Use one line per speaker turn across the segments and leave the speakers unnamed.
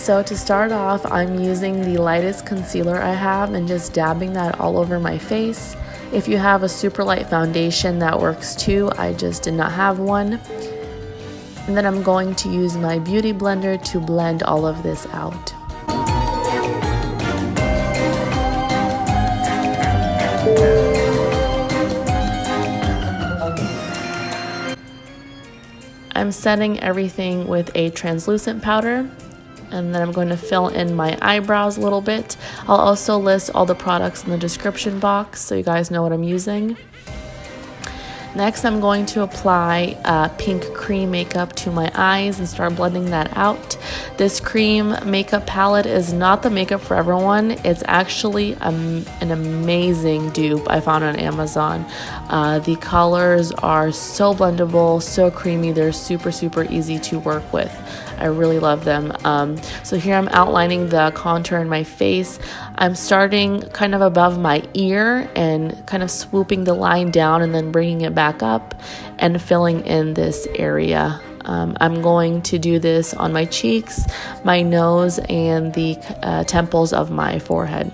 So to start off, I'm using the lightest concealer I have and just dabbing that all over my face. If you have a super light foundation, that works too. I just did not have one. And then I'm going to use my beauty blender to blend all of this out. I'm setting everything with a translucent powder, and then I'm going to fill in my eyebrows a little bit. I'll also list all the products in the description box so you guys know what I'm using. Next, I'm going to apply pink cream makeup to my eyes and start blending that out. This cream makeup palette is not the makeup for everyone. It's actually an amazing dupe I found on Amazon. The colors are so blendable, so creamy. They're super easy to work with. I really love them. So here I'm outlining the contour in my face. I'm starting kind of above my ear and kind of swooping the line down and then bringing it back up and filling in this area. I'm going to do this on my cheeks, my nose, and the temples of my forehead.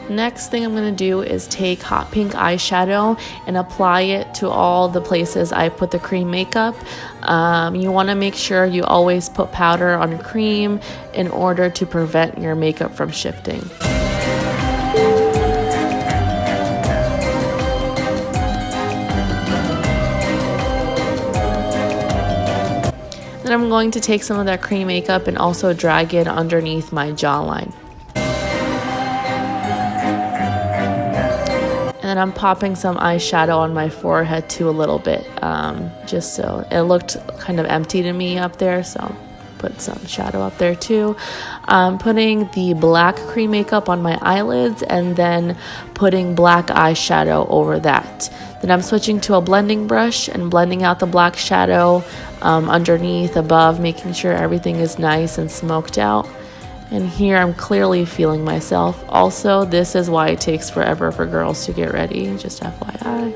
Next thing I'm going to do is take hot pink eyeshadow and apply it to all the places I put the cream makeup. You want to make sure you always put powder on cream in order to prevent your makeup from shifting. Then I'm going to take some of that cream makeup and also drag it underneath my jawline. And I'm popping some eyeshadow on my forehead too a little bit, just so it looked kind of empty to me up there, so put some shadow up there too. Putting the black cream makeup on my eyelids and then putting black eyeshadow over that. Then I'm switching to a blending brush and blending out the black shadow underneath, above, making sure everything is nice and smoked out. And here I'm clearly feeling myself. Also, this is why it takes forever for girls to get ready, just FYI.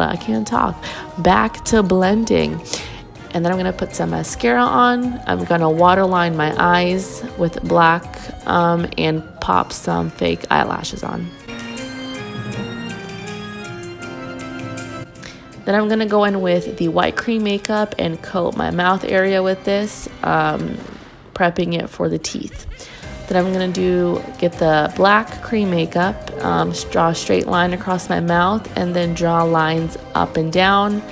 I can't talk. Back to blending. And then I'm gonna put some mascara on. I'm gonna waterline my eyes with black and pop some fake eyelashes on. Then I'm going to go in with the white cream makeup and coat my mouth area with this, prepping it for the teeth. Then I'm going to get the black cream makeup, draw a straight line across my mouth, and then draw lines up and down.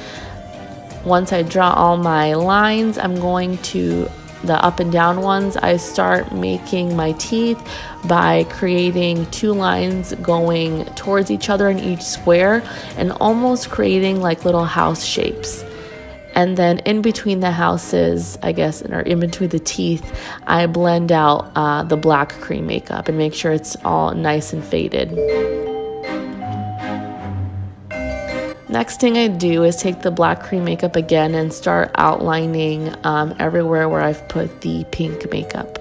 Once I draw all my lines, I'm going to the up and down ones, I start making my teeth by creating two lines going towards each other in each square and almost creating like little house shapes. And then in between the houses, I guess, or in between the teeth, I blend out the black cream makeup and make sure it's all nice and faded. Next thing I do is take the black cream makeup again and start outlining everywhere where I've put the pink makeup.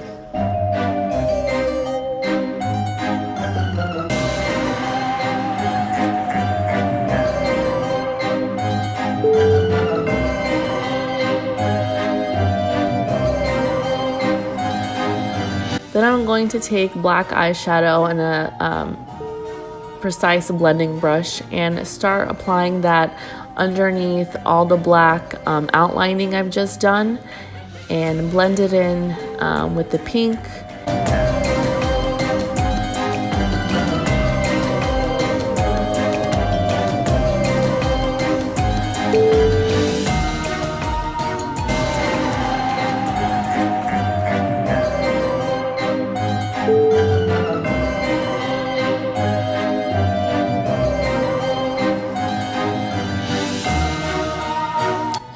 Then I'm going to take black eyeshadow and a precise blending brush and start applying that underneath all the black outlining I've just done and blend it in with the pink.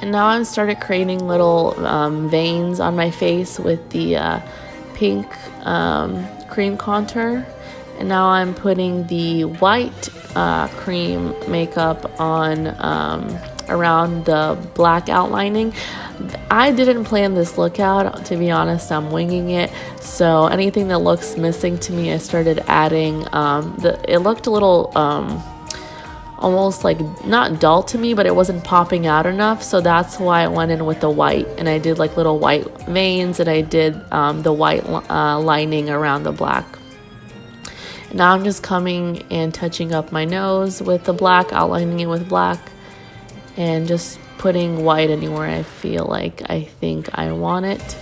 Now I've started creating little veins on my face with the pink cream contour. And now I'm putting the white cream makeup on around the black outlining. I didn't plan this look out, to be honest. I'm winging it, so anything that looks missing to me, I started adding. It looked a little almost like not dull to me, but it wasn't popping out enough, so that's why I went in with the white, and I did like little white veins, and I did the white lining around the black. Now I'm just coming and touching up my nose with the black, outlining it with black, and just putting white anywhere I feel like I think I want it.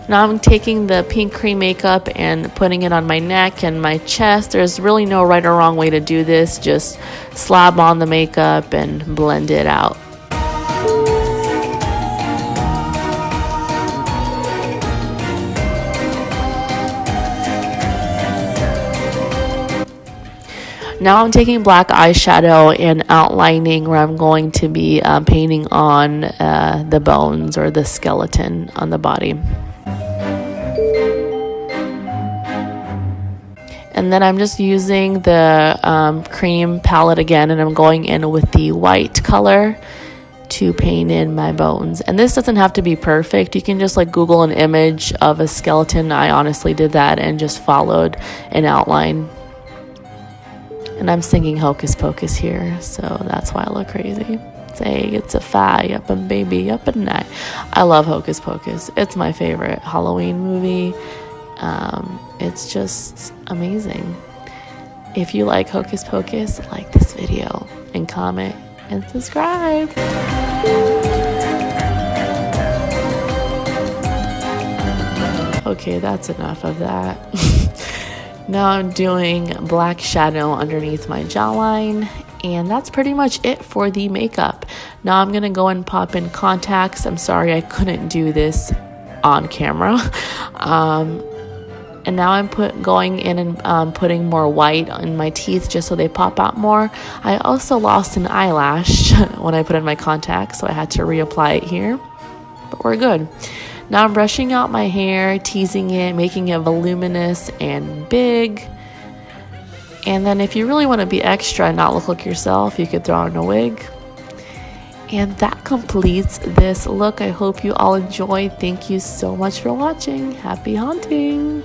Now I'm taking the pink cream makeup and putting it on my neck and my chest. There's really no right or wrong way to do this. Just slab on the makeup and blend it out. Now I'm taking black eyeshadow and outlining where I'm going to be painting on the bones or the skeleton on the body. And then I'm just using the cream palette again, and I'm going in with the white color to paint in my bones. And this doesn't have to be perfect. You can just like Google an image of a skeleton. I honestly did that and just followed an outline. And I'm singing Hocus Pocus here, so that's why I look crazy. Say it's a fire up and baby up at night. I love Hocus Pocus. It's my favorite Halloween movie. It's just amazing. If you like Hocus Pocus, like this video and comment and subscribe. Okay, that's enough of that. Now I'm doing black shadow underneath my jawline, and that's pretty much it for the makeup. Now I'm gonna go and pop in contacts. I'm sorry I couldn't do this on camera. And now I'm going in and putting more white in my teeth just so they pop out more. I also lost an eyelash when I put in my contacts, so I had to reapply it here, but we're good. Now I'm brushing out my hair, teasing it, making it voluminous and big. And then if you really want to be extra and not look like yourself, you could throw on a wig. And that completes this look. I hope you all enjoyed. Thank you so much for watching. Happy haunting!